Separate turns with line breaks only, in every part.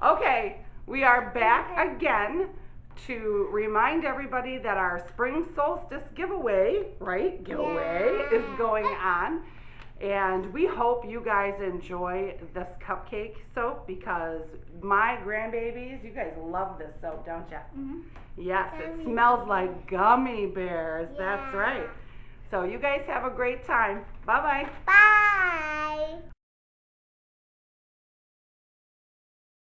Okay, we are back again to remind everybody that our spring solstice giveaway, is going on. And we hope you guys enjoy this cupcake soap because my grandbabies, you guys love this soap, don't you?
Mm-hmm.
Yes, it smells like gummy bears. Yeah. That's right. So you guys have a great time. Bye-bye.
Bye.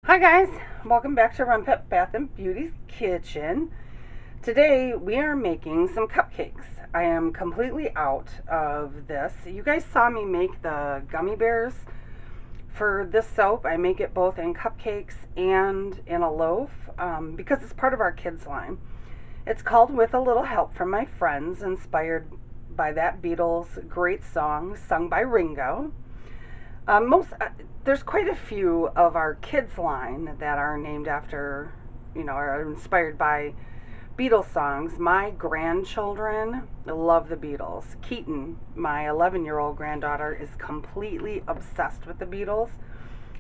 Hi guys, welcome back to Renpet Bath Beauty's kitchen. Today we are making some cupcakes. I am completely out of this. You guys saw me make the gummy bears for this soap. I make it both in cupcakes and in a loaf because it's part of our kids line. It's called With a Little Help from My Friends, inspired by that Beatles great song sung by Ringo. There's quite a few of our kids line that are named after, are inspired by Beatles songs. My grandchildren love the Beatles. Keaton, my 11-year-old granddaughter, is completely obsessed with the Beatles.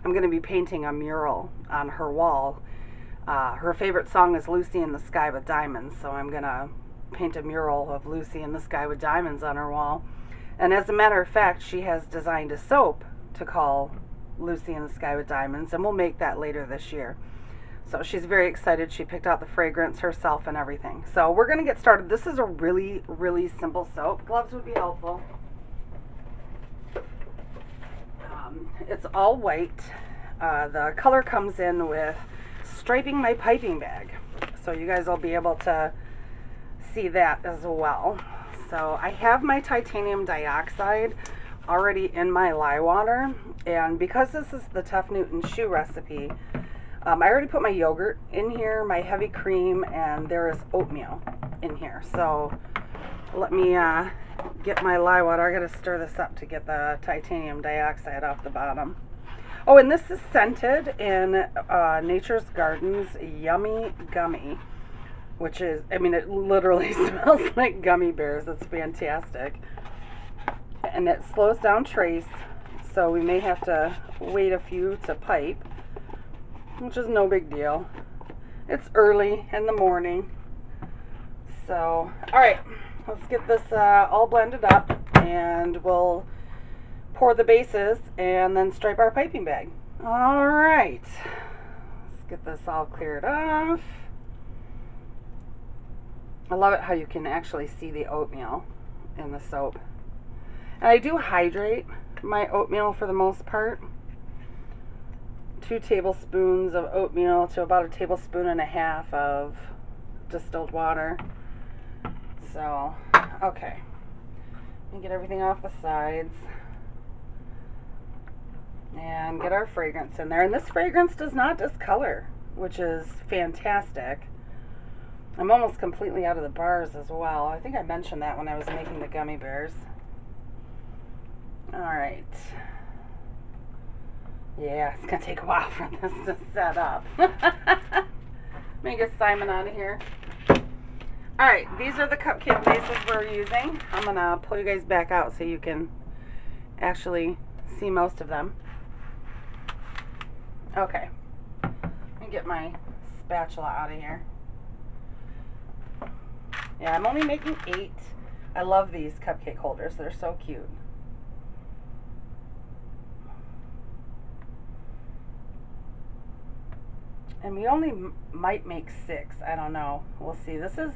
I'm going to be painting a mural on her wall. Her favorite song is Lucy in the Sky with Diamonds, so I'm going to paint a mural of Lucy in the Sky with Diamonds on her wall. And as a matter of fact, she has designed a soap to call Lucy in the Sky with Diamonds, and we'll make that later this year. So she's very excited. She picked out the fragrance herself and everything. So we're going to get started. This is a really, really simple soap. Gloves would be helpful. It's all white. The color comes in with striping my piping bag. So you guys will be able to see that as well. So I have my titanium dioxide already in my lye water, and because this is the Tough Newton shoe recipe, I already put my yogurt in here, my heavy cream, and there is oatmeal in here. So let me get my lye water. I gotta stir this up to get the titanium dioxide off the bottom. Oh, and this is scented in Nature's Garden's Yummy Gummy, which is, it literally smells like gummy bears. It's fantastic. And it slows down trace, so we may have to wait a few to pipe, which is no big deal. It's early in the morning. So, alright, let's get this all blended up, and we'll pour the bases and then stripe our piping bag. Alright, let's get this all cleared off. I love it how you can actually see the oatmeal in the soap. And I do hydrate my oatmeal for the most part. 2 tablespoons of oatmeal to about 1.5 tablespoons of distilled water. So, okay. Let me get everything off the sides. And get our fragrance in there. And this fragrance does not discolor, which is fantastic. I'm almost completely out of the bars as well. I think I mentioned that when I was making the gummy bears. Alright. Yeah, it's going to take a while for this to set up. Let me get Simon out of here. Alright, these are the cupcake bases we're using. I'm going to pull you guys back out so you can actually see most of them. Okay. Let me get my spatula out of here. Yeah, I'm only making 8. I love these cupcake holders. They're so cute. And we only might make 6. I don't know. We'll see. This is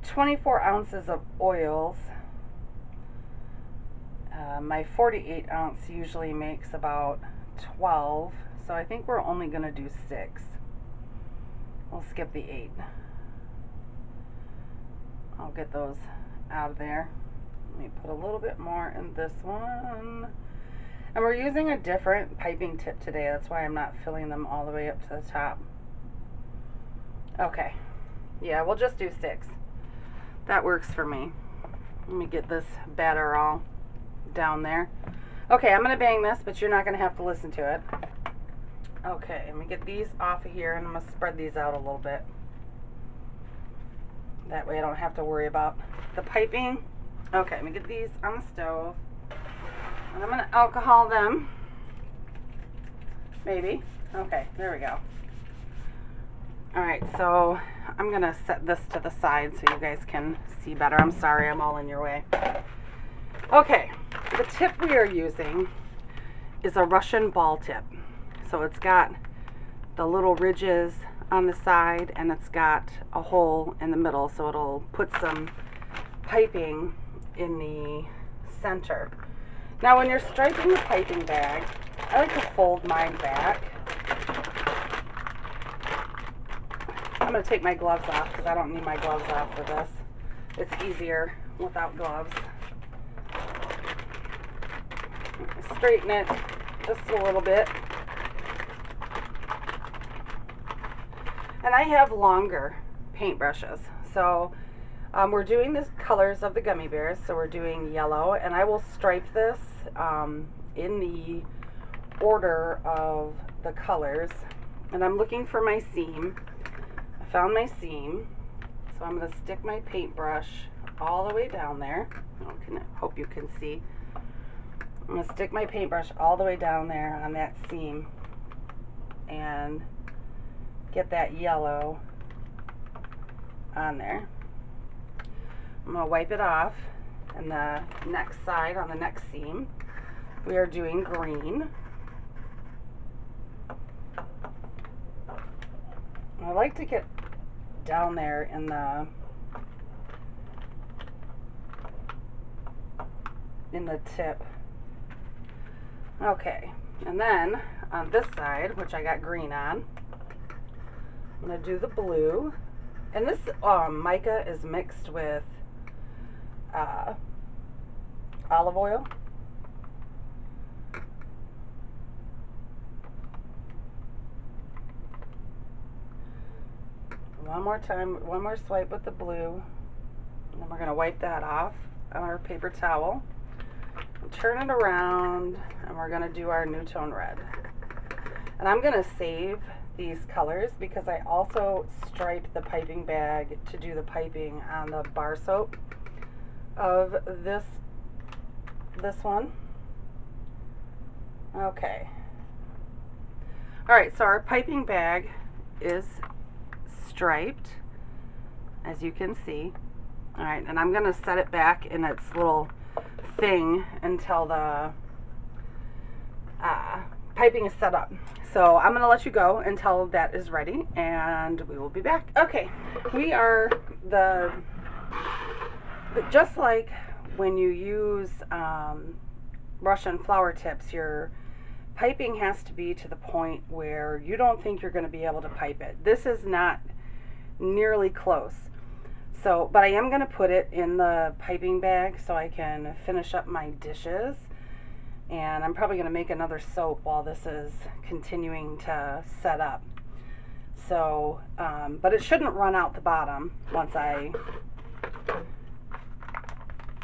24 ounces of oils. My 48 ounce usually makes about 12. So I think we're only going to do 6. We'll skip the 8. I'll get those out of there. Let me put a little bit more in this one. And we're using a different piping tip today. That's why I'm not filling them all the way up to the top. Okay. Yeah, we'll just do 6. That works for me. Let me get this batter all down there. Okay, I'm going to bang this, but you're not going to have to listen to it. Okay, let me get these off of here, and I'm going to spread these out a little bit. That way I don't have to worry about the piping. Okay, let me get these on the stove. And I'm going to alcohol them. Maybe. Okay, there we go. Alright, so I'm going to set this to the side so you guys can see better. I'm sorry, I'm all in your way. Okay, the tip we are using is a Russian ball tip. So it's got the little ridges on the side and it's got a hole in the middle, so it'll put some piping in the center. Now when you're striping the piping bag, I like to fold mine back. I'm going to take my gloves off because I don't need my gloves off for this. It's easier without gloves. Straighten it just a little bit. And I have longer paintbrushes. So we're doing the colors of the gummy bears. So we're doing yellow, and I will stripe this in the order of the colors. And I'm looking for my seam. I found my seam. So I'm going to stick my paintbrush all the way down there. I hope you can see. I'm going to stick my paintbrush all the way down there on that seam and get that yellow on there. I'm going to wipe it off, and the next side, on the next seam, we are doing green. I like to get down there in the tip. Okay, and then on this side, which I got green on, I'm going to do the blue. And this mica is mixed with olive oil. One more time, one more swipe with the blue. And then we're going to wipe that off on our paper towel. Turn it around, and we're going to do our Nutone red. And I'm going to save these colors because I also striped the piping bag to do the piping on the bar soap of this one. Okay. Alright, so our piping bag is striped, as you can see. Alright, and I'm going to set it back in its little thing until the piping is set up. So I'm going to let you go until that is ready, and we will be back. Okay, we are just like when you use Russian flower tips, your piping has to be to the point where you don't think you're going to be able to pipe it. This is not nearly close. So, but I am going to put it in the piping bag so I can finish up my dishes. And I'm probably going to make another soap while this is continuing to set up. So, but it shouldn't run out the bottom once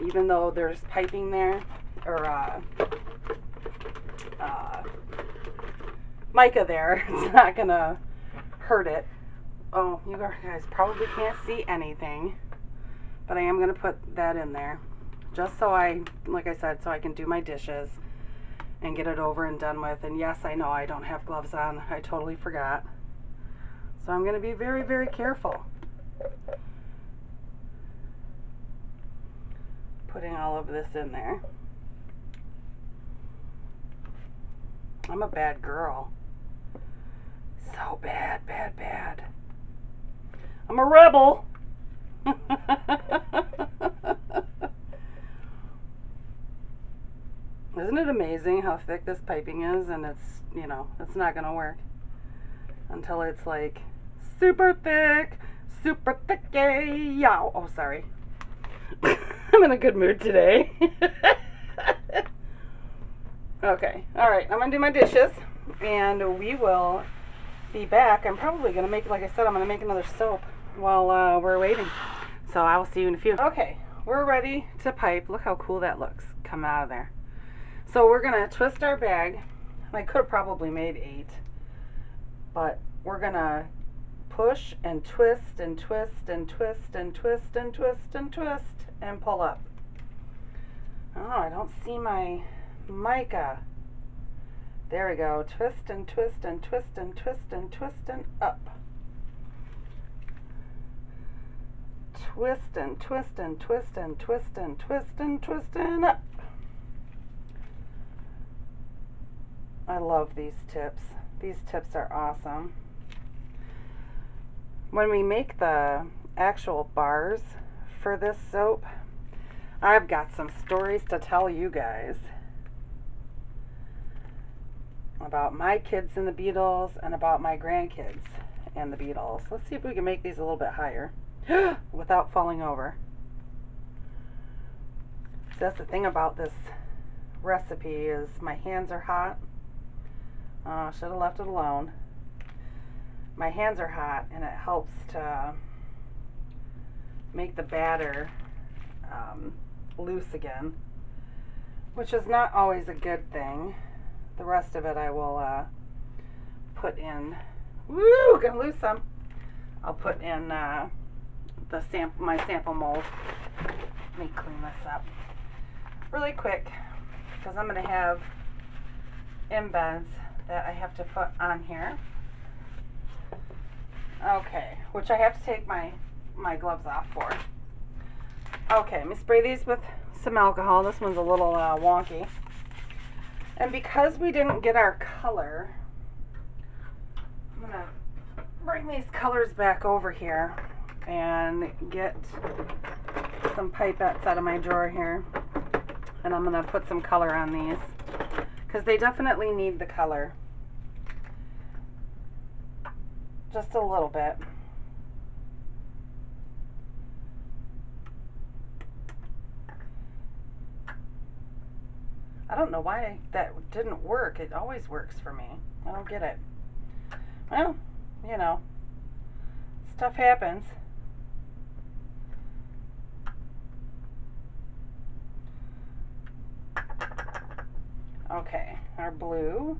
even though there's piping there, or mica there, it's not going to hurt it. Oh, you guys probably can't see anything, but I am going to put that in there just so like I said, so I can do my dishes and get it over and done with. And yes, I know I don't have gloves on. I totally forgot. So I'm going to be very, very careful putting all of this in there. I'm a bad girl. So bad, bad, bad. I'm a rebel. Isn't it amazing how thick this piping is? And it's, you know, it's not going to work until it's like super thick, yow. Oh, sorry. I'm in a good mood today. Okay, all right, I'm going to do my dishes, and we will be back. I'm probably going to make, like I said, I'm going to make another soap while we're waiting. So I will see you in a few. Okay, we're ready to pipe. Look how cool that looks coming out of there. So we're going to twist our bag. I could have probably made 8, but we're going to push and twist and twist and twist and twist and twist and twist and pull up. Oh, I don't see my mica. There we go. Twist and twist and twist and twist and twist and up. Twist and twist and twist and twist and twist and twist and up. I love these tips. These tips are awesome. When we make the actual bars for this soap, I've got some stories to tell you guys about my kids and the Beatles and about my grandkids and the Beatles. Let's see if we can make these a little bit higher without falling over. So that's the thing about this recipe is my hands are hot. Should have left it alone. My hands are hot and it helps to make the batter loose again, which is not always a good thing. The rest of it I will put in. Woo! Gonna lose some. I'll put in my sample mold. Let me clean this up really quick because I'm gonna have embeds that I have to put on here. Okay, which I have to take my gloves off for. Okay, let me spray these with some alcohol. This one's a little wonky. And because we didn't get our color, I'm going to bring these colors back over here and get some pipettes out of my drawer here. And I'm going to put some color on these because they definitely need the color. Just a little bit. I don't know why that didn't work. It always works for me. I don't get it. Well, you know, stuff happens. Okay, our blue.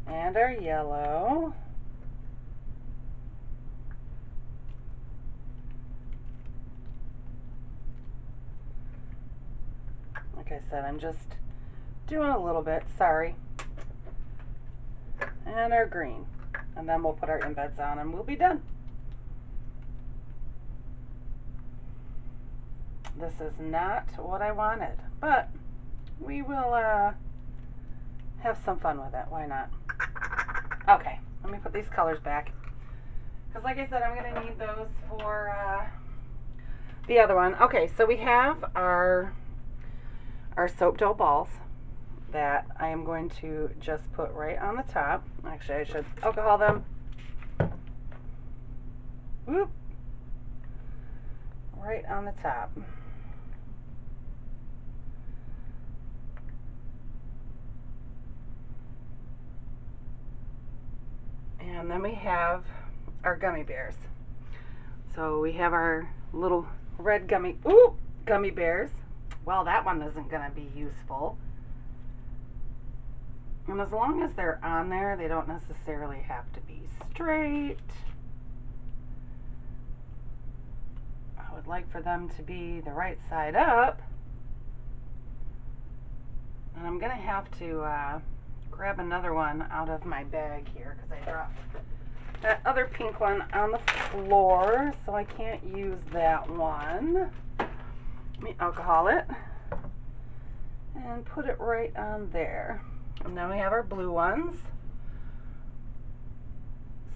And our yellow. Like I said, I'm just doing a little bit, sorry. And our green. And then we'll put our embeds on and we'll be done. This is not what I wanted, but we will have some fun with it. Why not? Okay, let me put these colors back. Because like I said, I'm going to need those for the other one. Okay, so we have our soap dough balls that I am going to just put right on the top. Actually, I should alcohol them. Whoop. Right on the top. And then we have our gummy bears. So we have our little red gummy bears. Well, that one isn't going to be useful. And as long as they're on there, they don't necessarily have to be straight. I would like for them to be the right side up. And I'm going to have to grab another one out of my bag here because I dropped that other pink one on the floor, so I can't use that one. Let me alcohol it and put it right on there. And then we have our blue ones.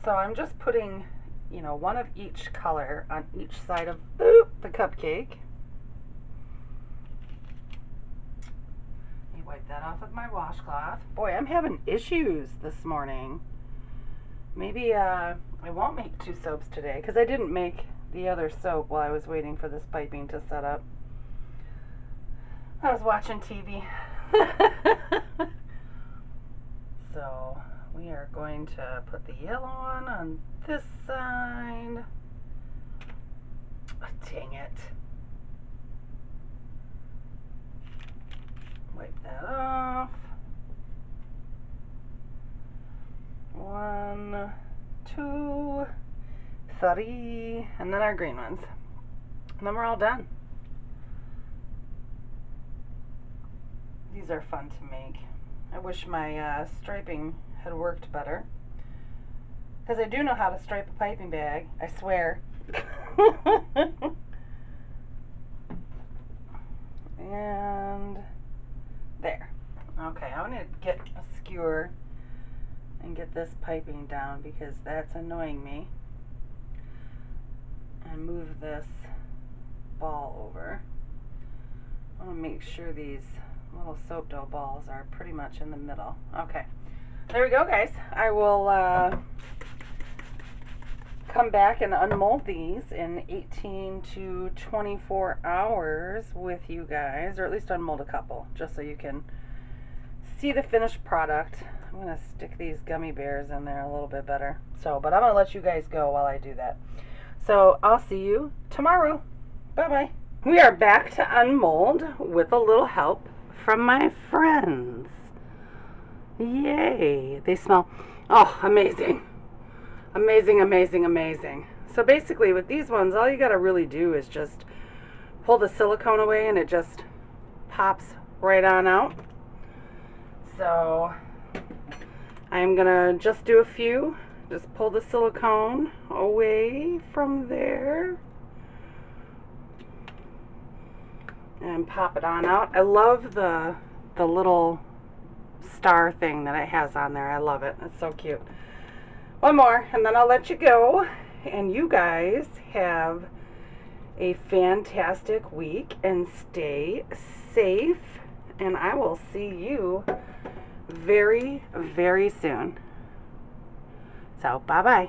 So I'm just putting, you know, one of each color on each side of the cupcake. Let me wipe that off with my washcloth. Boy, I'm having issues this morning. Maybe I won't make 2 soaps today because I didn't make the other soap while I was waiting for this piping to set up. I was watching TV. So we are going to put the yellow one on this side. Oh, dang it. Wipe that off. 1, 2, 3, and then our green ones. And then we're all done. These are fun to make. I wish my striping had worked better. Because I do know how to stripe a piping bag, I swear. And there. Okay, I'm going to get a skewer and get this piping down because that's annoying me. And move this ball over. I want to make sure these little soap dough balls are pretty much in the middle. Okay, there we go, guys. I will come back and unmold these in 18 to 24 hours with you guys, or at least unmold a couple, just so you can see the finished product. I'm going to stick these gummy bears in there a little bit better. But I'm going to let you guys go while I do that. So I'll see you tomorrow. Bye-bye. We are back to unmold with a little help from my friends. Yay. They smell, oh, amazing. Amazing, amazing, amazing. So basically with these ones, all you got to really do is just pull the silicone away and it just pops right on out. So I'm going to just do a few. Just pull the silicone away from there and pop it on out. I love the little star thing that it has on there. I love it. It's so cute. One more and then I'll let you go. And you guys have a fantastic week and stay safe. And I will see you very, very soon. So, bye-bye.